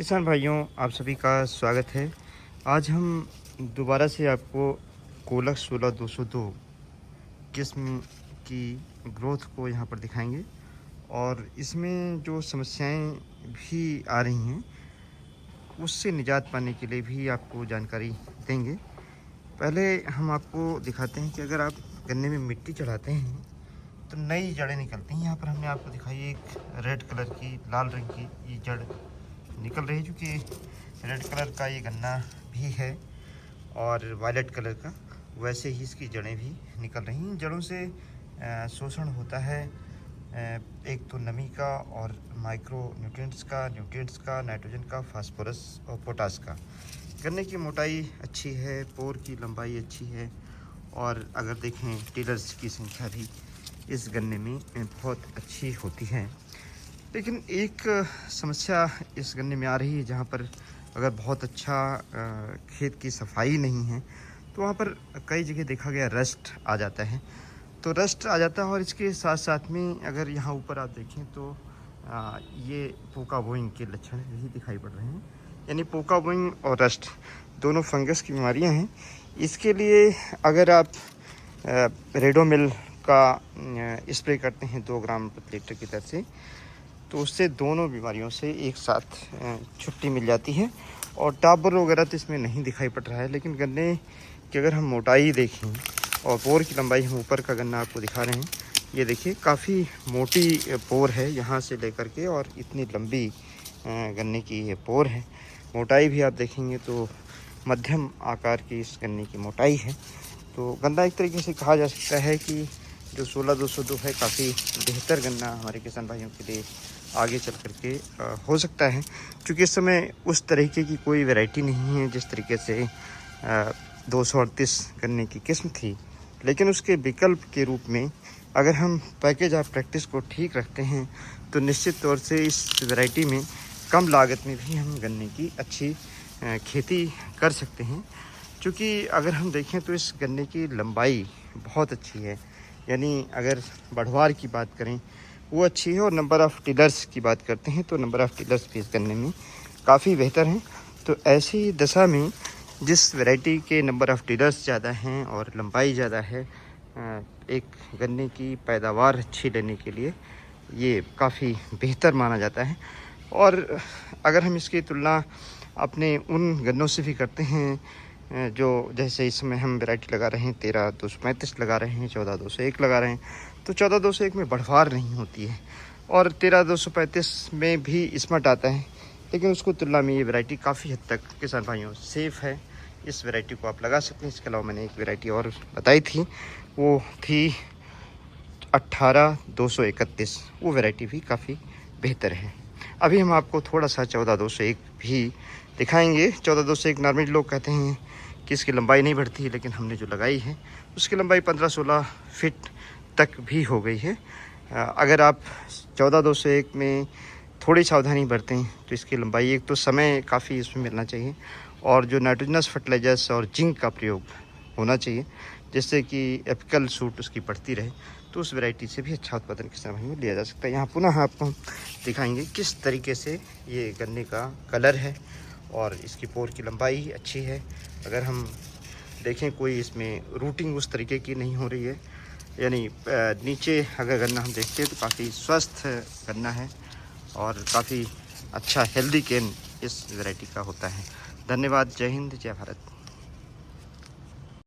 किसान भाइयों, आप सभी का स्वागत है। आज हम दोबारा से आपको कोलक 16202 किस्म की ग्रोथ को यहाँ पर दिखाएंगे और इसमें जो समस्याएं भी आ रही हैं उससे निजात पाने के लिए भी आपको जानकारी देंगे। पहले हम आपको दिखाते हैं कि अगर आप गन्ने में मिट्टी चढ़ाते हैं तो नई जड़ें निकलती हैं। यहाँ पर हमने आपको दिखाई एक रेड कलर की, लाल रंग की ये जड़ निकल रही है, क्योंकि रेड कलर का ये गन्ना भी है और वायलेट कलर का, वैसे ही इसकी जड़ें भी निकल रही हैं। जड़ों से शोषण होता है एक तो नमी का और माइक्रो न्यूट्रिएंट्स का, नाइट्रोजन का, फास्फोरस और पोटास का। गन्ने की मोटाई अच्छी है, पोर की लंबाई अच्छी है और अगर देखें टिलर्स की संख्या भी इस गन्ने में बहुत अच्छी होती है। लेकिन एक समस्या इस गन्ने में आ रही है, जहाँ पर अगर बहुत अच्छा खेत की सफाई नहीं है तो वहाँ पर कई जगह देखा गया रस्ट आ जाता है। तो रस्ट आ जाता है और इसके साथ साथ में अगर यहाँ ऊपर आप देखें तो ये पोका बोइंग के लक्षण भी दिखाई पड़ रहे हैं। यानी पोका बोइंग और रस्ट दोनों फंगस की बीमारियाँ हैं। इसके लिए अगर आप रेडोमिल का स्प्रे करते हैं 2 ग्राम प्रति लीटर की दर से, तो उससे दोनों बीमारियों से एक साथ छुट्टी मिल जाती है। और टाबर वगैरह तो इसमें नहीं दिखाई पड़ रहा है, लेकिन गन्ने की अगर हम मोटाई देखें और पोर की लंबाई, हम ऊपर का गन्ना आपको दिखा रहे हैं, ये देखिए काफ़ी मोटी पोर है यहाँ से लेकर के, और इतनी लंबी गन्ने की ये पोर है। मोटाई भी आप देखेंगे तो मध्यम आकार की इस गन्ने की मोटाई है। तो गन्ना एक तरीके से कहा जा सकता है कि जो 16202 है काफ़ी बेहतर गन्ना हमारे किसान भाइयों के लिए आगे चल करके हो सकता है, क्योंकि इस समय उस तरीके की कोई वैरायटी नहीं है जिस तरीके से 238 गन्ने की किस्म थी। लेकिन उसके विकल्प के रूप में अगर हम पैकेज ऑफ प्रैक्टिस को ठीक रखते हैं तो निश्चित तौर से इस वैरायटी में कम लागत में भी हम गन्ने की अच्छी खेती कर सकते हैं। क्योंकि अगर हम देखें तो इस गन्ने की लंबाई बहुत अच्छी है, यानी अगर बढ़वार की बात करें वो अच्छी है, और नंबर ऑफ़ टिलर्स की बात करते हैं तो नंबर ऑफ़ टिलर्स भी इस गन्ने में काफ़ी बेहतर हैं। तो ऐसी दशा में जिस वैरायटी के नंबर ऑफ़ टिलर्स ज़्यादा हैं और लंबाई ज़्यादा है, एक गन्ने की पैदावार अच्छी लेने के लिए ये काफ़ी बेहतर माना जाता है। और अगर हम इसकी तुलना अपने उन गन्नों से भी करते हैं जो जैसे इस समय हम वैरायटी लगा रहे हैं 13235 लगा रहे हैं, 14201 लगा रहे हैं, तो 14201 में बढ़वार नहीं होती है और 13235 में भी स्मट आता है। लेकिन उसको तुलना में ये वैरायटी काफ़ी हद तक किसान भाइयों सेफ़ है। इस वैरायटी को आप लगा सकते हैं। इसके अलावा मैंने एक वैरायटी और बताई थी, वो थी 18231। वो वैरायटी भी काफ़ी बेहतर है। अभी हम आपको थोड़ा सा 14201 भी दिखाएंगे। 14201 नॉर्मली लोग कहते हैं कि इसकी लंबाई नहीं बढ़ती है, लेकिन हमने जो लगाई है उसकी लंबाई 15-16 फीट तक भी हो गई है। अगर आप 14201 में थोड़ी सावधानी बरतें तो इसकी लंबाई, एक तो समय काफ़ी इसमें मिलना चाहिए और जो नाइट्रोजनस फर्टिलाइजर्स और जिंक का प्रयोग होना चाहिए, जिससे कि एपिकल सूट उसकी बढ़ती रहे, तो उस वैरायटी से भी अच्छा उत्पादन किसान भाई में लिया जा सकता है। यहाँ पुनः आपको हम दिखाएंगे किस तरीके से ये गन्ने का कलर है और इसकी पोर की लंबाई अच्छी है। अगर हम देखें कोई इसमें रूटिंग उस तरीके की नहीं हो रही है, यानी नीचे अगर गन्ना हम देखते हैं तो काफ़ी स्वस्थ गन्ना है और काफ़ी अच्छा हेल्दी केन इस वैरायटी का होता है। धन्यवाद। जय हिंद, जय भारत।